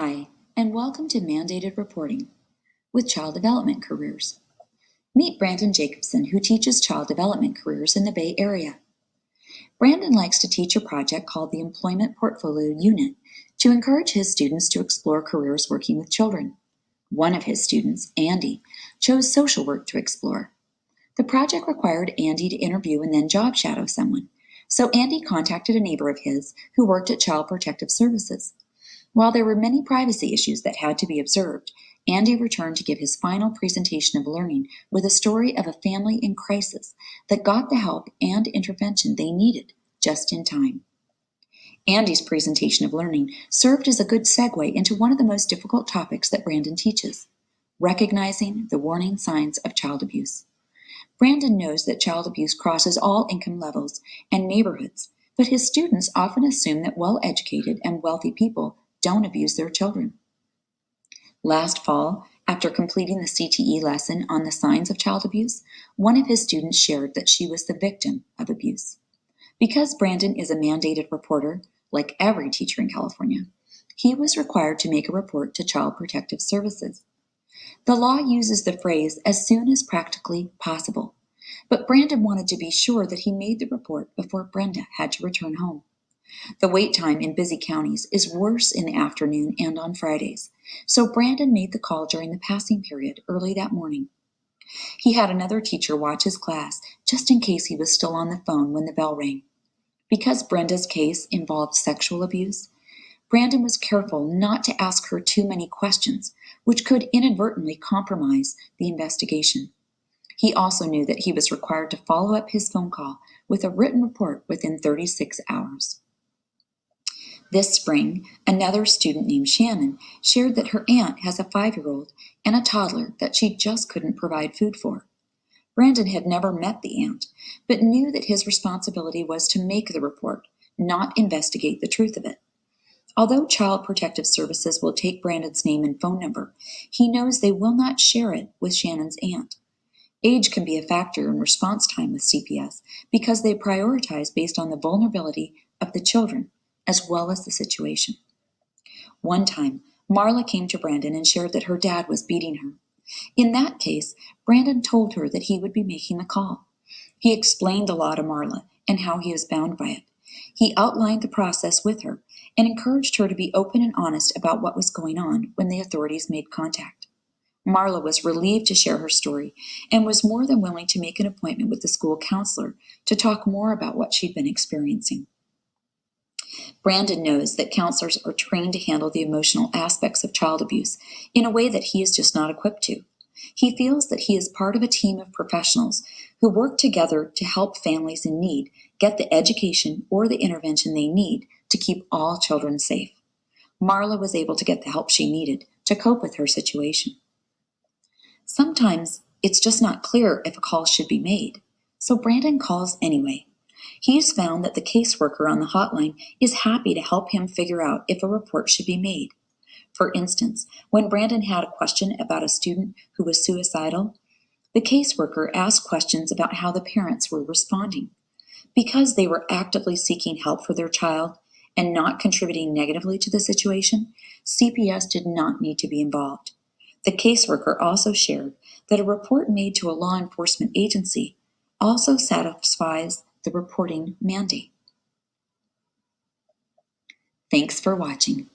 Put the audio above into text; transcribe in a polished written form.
Hi, and welcome to Mandated Reporting with Child Development Careers. Meet Brandon Jacobson, who teaches child development careers in the Bay Area. Brandon likes to teach a project called the Employment Portfolio Unit to encourage his students to explore careers working with children. One of his students, Andy, chose social work to explore. The project required Andy to interview and then job shadow someone, so Andy contacted a neighbor of his who worked at Child Protective Services. While there were many privacy issues that had to be observed, Andy returned to give his final presentation of learning with a story of a family in crisis that got the help and intervention they needed just in time. Andy's presentation of learning served as a good segue into one of the most difficult topics that Brandon teaches: recognizing the warning signs of child abuse. Brandon knows that child abuse crosses all income levels and neighborhoods, but his students often assume that well-educated and wealthy people don't abuse their children. Last fall, after completing the CTE lesson on the signs of child abuse, one of his students shared that she was the victim of abuse. Because Brandon is a mandated reporter, like every teacher in California, he was required to make a report to Child Protective Services. The law uses the phrase "as soon as practically possible," but Brandon wanted to be sure that he made the report before Brenda had to return home. The wait time in busy counties is worse in the afternoon and on Fridays, so Brandon made the call during the passing period early that morning. He had another teacher watch his class just in case he was still on the phone when the bell rang. Because Brenda's case involved sexual abuse, Brandon was careful not to ask her too many questions, which could inadvertently compromise the investigation. He also knew that he was required to follow up his phone call with a written report within 36 hours. This spring, another student named Shannon shared that her aunt has a 5-year-old and a toddler that she just couldn't provide food for. Brandon had never met the aunt, but knew that his responsibility was to make the report, not investigate the truth of it. Although Child Protective Services will take Brandon's name and phone number, he knows they will not share it with Shannon's aunt. Age can be a factor in response time with CPS because they prioritize based on the vulnerability of the children as well as the situation. One time, Marla came to Brandon and shared that her dad was beating her. In that case, Brandon told her that he would be making the call. He explained the law to Marla and how he was bound by it. He outlined the process with her and encouraged her to be open and honest about what was going on when the authorities made contact. Marla was relieved to share her story and was more than willing to make an appointment with the school counselor to talk more about what she'd been experiencing. Brandon knows that counselors are trained to handle the emotional aspects of child abuse in a way that he is just not equipped to. He feels that he is part of a team of professionals who work together to help families in need get the education or the intervention they need to keep all children safe. Marla was able to get the help she needed to cope with her situation. Sometimes it's just not clear if a call should be made, so Brandon calls anyway. He's found that the caseworker on the hotline is happy to help him figure out if a report should be made. For instance, when Brandon had a question about a student who was suicidal, the caseworker asked questions about how the parents were responding. Because they were actively seeking help for their child and not contributing negatively to the situation, CPS did not need to be involved. The caseworker also shared that a report made to a law enforcement agency also satisfies the reporting mandate. Thanks for watching.